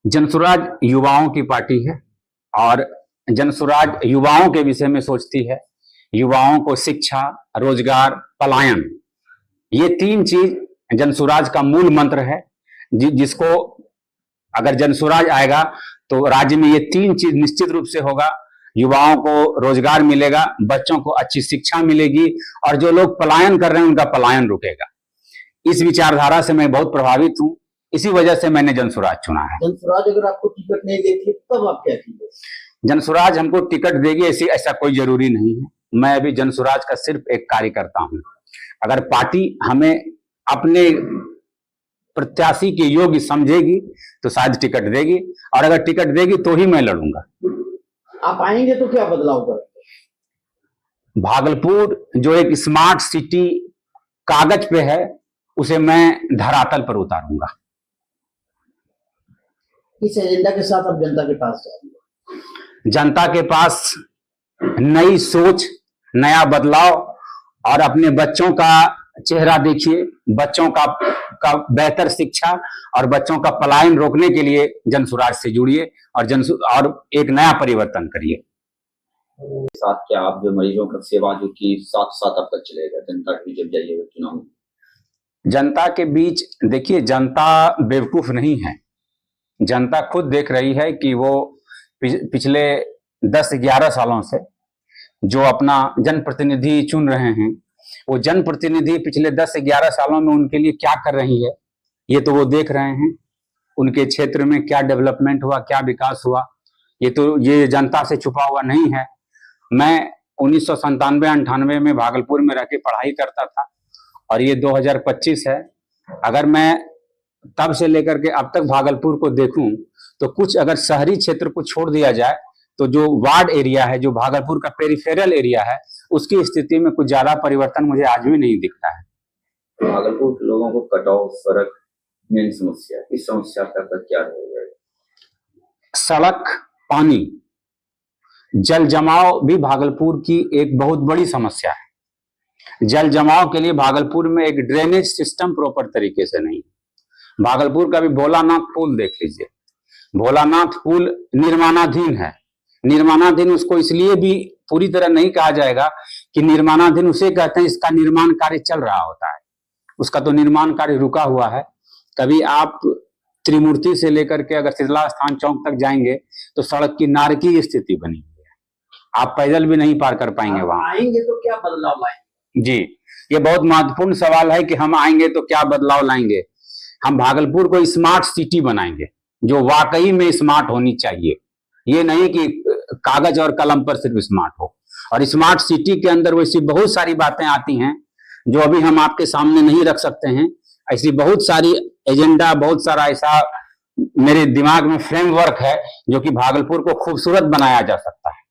जनसुराज युवाओं की पार्टी है और जनसुराज युवाओं के विषय में सोचती है। युवाओं को शिक्षा, रोजगार, पलायन, ये तीन चीज जनसुराज का मूल मंत्र है। जिसको अगर जनसुराज आएगा तो राज्य में ये तीन चीज निश्चित रूप से होगा। युवाओं को रोजगार मिलेगा, बच्चों को अच्छी शिक्षा मिलेगी और जो लोग पलायन कर रहे हैं उनका पलायन रुकेगा। इस विचारधारा से मैं बहुत प्रभावित हूं, इसी वजह से मैंने जनसुराज चुना है। जनसुराज अगर आपको टिकट नहीं देती तब आप क्या कीजिए? जनसुराज हमको टिकट देगी ऐसा कोई जरूरी नहीं है। मैं अभी जनसुराज का सिर्फ एक कार्यकर्ता हूं। अगर पार्टी हमें अपने प्रत्याशी के योग्य समझेगी तो शायद टिकट देगी, और अगर टिकट देगी तो ही मैं लड़ूंगा। आप आएंगे तो क्या बदलाव करेंगे? भागलपुर जो एक स्मार्ट सिटी कागज पे है, उसे मैं धरातल पर उतारूंगा। इस एजेंडा के साथ आप जनता के पास जाएंगे? जनता के पास नई सोच, नया बदलाव और अपने बच्चों का चेहरा देखिए, बच्चों का बेहतर शिक्षा और बच्चों का पलायन रोकने के लिए जनसुराज से जुड़िए और एक नया परिवर्तन करिए। साथ क्या आप जो मरीजों का सेवा जो कि साथ साथ अब तक चलेगा जनता के बीच जब जाइएगा चुनाव? जनता के बीच देखिए, जनता बेवकूफ नहीं है। जनता खुद देख रही है कि वो पिछले 10-11 सालों से जो अपना जनप्रतिनिधि चुन रहे हैं, वो जनप्रतिनिधि पिछले 10-11 सालों में उनके लिए क्या कर रही है, ये तो वो देख रहे हैं। उनके क्षेत्र में क्या डेवलपमेंट हुआ, क्या विकास हुआ, ये जनता से छुपा हुआ नहीं है। मैं 1997-98 में भागलपुर में रह के पढ़ाई करता था और ये 2025 है। अगर मैं तब से लेकर के अब तक भागलपुर को देखूं तो कुछ अगर शहरी क्षेत्र को छोड़ दिया जाए तो जो वार्ड एरिया है, जो भागलपुर का पेरिफेरल एरिया है, उसकी स्थिति में कुछ ज्यादा परिवर्तन मुझे आज भी नहीं दिखता है। भागलपुर के लोगों को कटाव सड़क मेन समस्या, इस समस्या का क्या रहेगा? सड़क, पानी, जल जमाव भी भागलपुर की एक बहुत बड़ी समस्या है। जल जमाव के लिए भागलपुर में एक ड्रेनेज सिस्टम प्रॉपर तरीके से नहीं। भागलपुर का भी भोलानाथ पुल देख लीजिए। भोलानाथ पुल निर्माणाधीन है। निर्माणाधीन उसको इसलिए भी पूरी तरह नहीं कहा जाएगा कि निर्माणाधीन उसे कहते हैं इसका निर्माण कार्य चल रहा होता है। उसका तो निर्माण कार्य रुका हुआ है। कभी आप त्रिमूर्ति से लेकर के अगर शीतला स्थान चौक तक जाएंगे तो सड़क की नारकीय स्थिति बनी हुई है। आप पैदल भी नहीं पार कर पाएंगे वहां। आएंगे तो क्या बदलाव लाएंगे? जी, ये बहुत महत्वपूर्ण सवाल है कि हम आएंगे तो क्या बदलाव लाएंगे। हम भागलपुर को स्मार्ट सिटी बनाएंगे जो वाकई में स्मार्ट होनी चाहिए। ये नहीं कि कागज और कलम पर सिर्फ स्मार्ट हो। और स्मार्ट सिटी के अंदर वैसी बहुत सारी बातें आती हैं जो अभी हम आपके सामने नहीं रख सकते हैं। ऐसी बहुत सारी एजेंडा, बहुत सारा ऐसा मेरे दिमाग में फ्रेमवर्क है जो कि भागलपुर को खूबसूरत बनाया जा सकता है।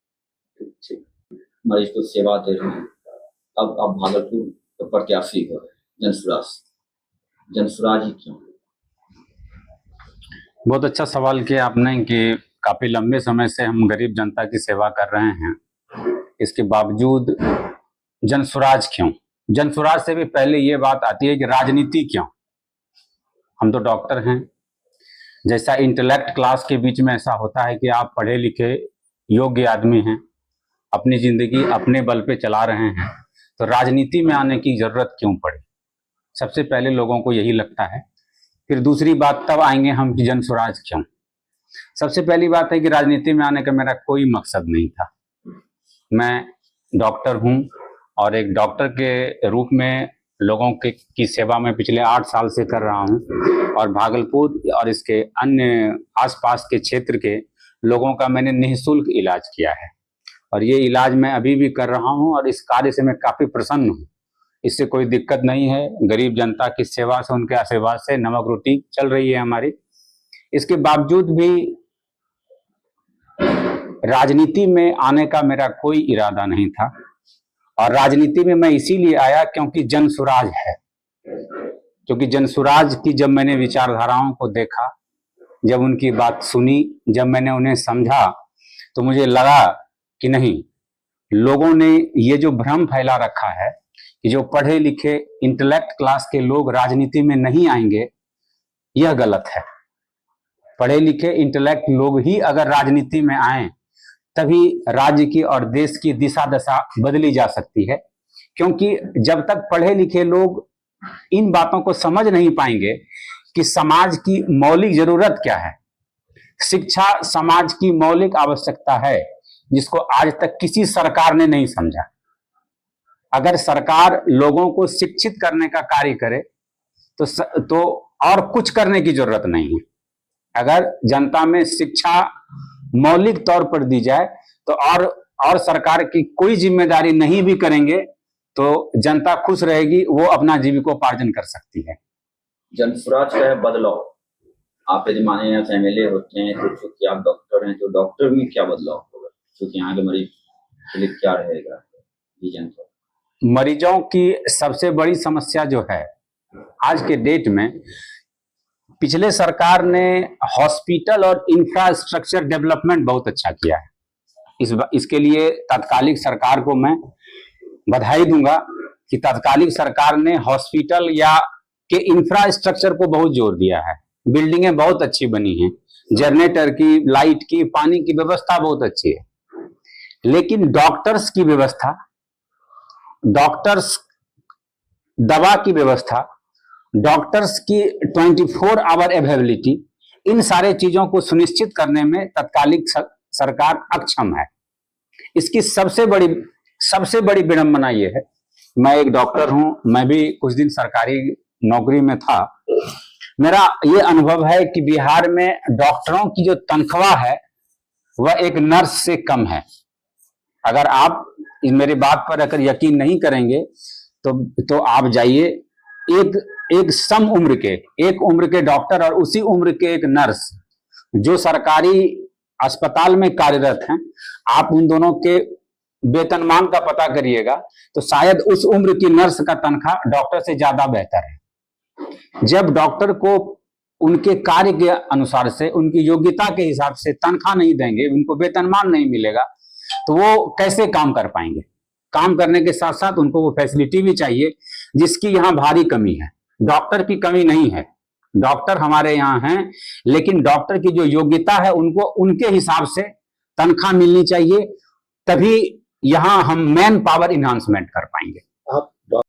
मरीज को सेवा दे रहे हैं, अब भागलपुर तो प्रत्याशी हो जनसुराज ही क्यों? बहुत अच्छा सवाल किया आपने कि काफी लंबे समय से हम गरीब जनता की सेवा कर रहे हैं, इसके बावजूद जनसुराज क्यों? जनसुराज से भी पहले ये बात आती है कि राजनीति क्यों? हम तो डॉक्टर हैं। जैसा इंटेलेक्ट क्लास के बीच में ऐसा होता है कि आप पढ़े लिखे योग्य आदमी हैं, अपनी जिंदगी अपने बल पे चला रहे हैं, तो राजनीति में आने की जरूरत क्यों पड़ी? सबसे पहले लोगों को यही लगता है। फिर दूसरी बात तब आएंगे हम कि जनसुराज क्यों। सबसे पहली बात है कि राजनीति में आने का मेरा कोई मकसद नहीं था। मैं डॉक्टर हूं और एक डॉक्टर के रूप में लोगों की सेवा में पिछले 8 साल से कर रहा हूं और भागलपुर और इसके अन्य आसपास के क्षेत्र के लोगों का मैंने निःशुल्क इलाज किया है और ये इलाज मैं अभी भी कर रहा हूं और इस कार्य से मैं काफी प्रसन्न हूं। इससे कोई दिक्कत नहीं है। गरीब जनता की सेवा से, उनके आशीर्वाद से नमक रोटी चल रही है हमारी। इसके बावजूद भी राजनीति में आने का मेरा कोई इरादा नहीं था और राजनीति में मैं इसीलिए आया क्योंकि जनसुराज है। क्योंकि जनसुराज की जब मैंने विचारधाराओं को देखा, जब उनकी बात सुनी, जब मैंने उन्हें समझा, तो मुझे लगा कि नहीं, लोगों ने ये जो भ्रम फैला रखा है कि जो पढ़े लिखे इंटेलेक्ट क्लास के लोग राजनीति में नहीं आएंगे, यह गलत है। पढ़े लिखे इंटेलेक्ट लोग ही अगर राजनीति में आए तभी राज्य की और देश की दिशा दशा बदली जा सकती है। क्योंकि जब तक पढ़े लिखे लोग इन बातों को समझ नहीं पाएंगे कि समाज की मौलिक जरूरत क्या है, शिक्षा समाज की मौलिक आवश्यकता है, जिसको आज तक किसी सरकार ने नहीं समझा। अगर सरकार लोगों को शिक्षित करने का कार्य करे तो और कुछ करने की जरूरत नहीं है। अगर जनता में शिक्षा मौलिक तौर पर दी जाए तो और सरकार की कोई जिम्मेदारी नहीं भी करेंगे तो जनता खुश रहेगी, वो अपना जीविकोपार्जन कर सकती है। जन स्वराज का है बदलाव, आप यदि माने यहाँ एमएलए होते हैं तो चूंकि आप डॉक्टर हैं तो डॉक्टर में क्या बदलाव होगा, क्योंकि यहाँ के मरीज के लिए क्या रहेगा विजन? मरीजों की सबसे बड़ी समस्या जो है आज के डेट में, पिछले सरकार ने हॉस्पिटल और इंफ्रास्ट्रक्चर डेवलपमेंट बहुत अच्छा किया है। इसके लिए तात्कालिक सरकार को मैं बधाई दूंगा कि तात्कालिक सरकार ने हॉस्पिटल या के इंफ्रास्ट्रक्चर को बहुत जोर दिया है। बिल्डिंगें बहुत अच्छी बनी हैं, जनरेटर की, लाइट की, पानी की व्यवस्था बहुत अच्छी है। लेकिन डॉक्टर्स की व्यवस्था, डॉक्टर्स दवा की व्यवस्था, डॉक्टर्स की 24 आवर अवेलेबिलिटी, इन सारे चीजों को सुनिश्चित करने में तत्कालिक सरकार अक्षम है। इसकी सबसे बड़ी विडंबना यह है, मैं एक डॉक्टर हूं, मैं भी कुछ दिन सरकारी नौकरी में था। मेरा ये अनुभव है कि बिहार में डॉक्टरों की जो तनख्वाह है वह एक नर्स से कम है। अगर आप मेरी बात पर अगर यकीन नहीं करेंगे तो आप जाइए, एक सम उम्र के, एक उम्र के डॉक्टर और उसी उम्र के एक नर्स जो सरकारी अस्पताल में कार्यरत हैं, आप उन दोनों के वेतनमान का पता करिएगा तो शायद उस उम्र की नर्स का तनख्वाह डॉक्टर से ज्यादा बेहतर है। जब डॉक्टर को उनके कार्य के अनुसार से, उनकी योग्यता के हिसाब से तनख्वाह नहीं देंगे, उनको वेतनमान नहीं मिलेगा, तो वो कैसे काम कर पाएंगे? काम करने के साथ साथ उनको वो फैसिलिटी भी चाहिए, जिसकी यहाँ भारी कमी है। डॉक्टर की कमी नहीं है, डॉक्टर हमारे यहाँ हैं, लेकिन डॉक्टर की जो योग्यता है उनको उनके हिसाब से तनख्वाह मिलनी चाहिए, तभी यहाँ हम मैन पावर इन्हांसमेंट कर पाएंगे।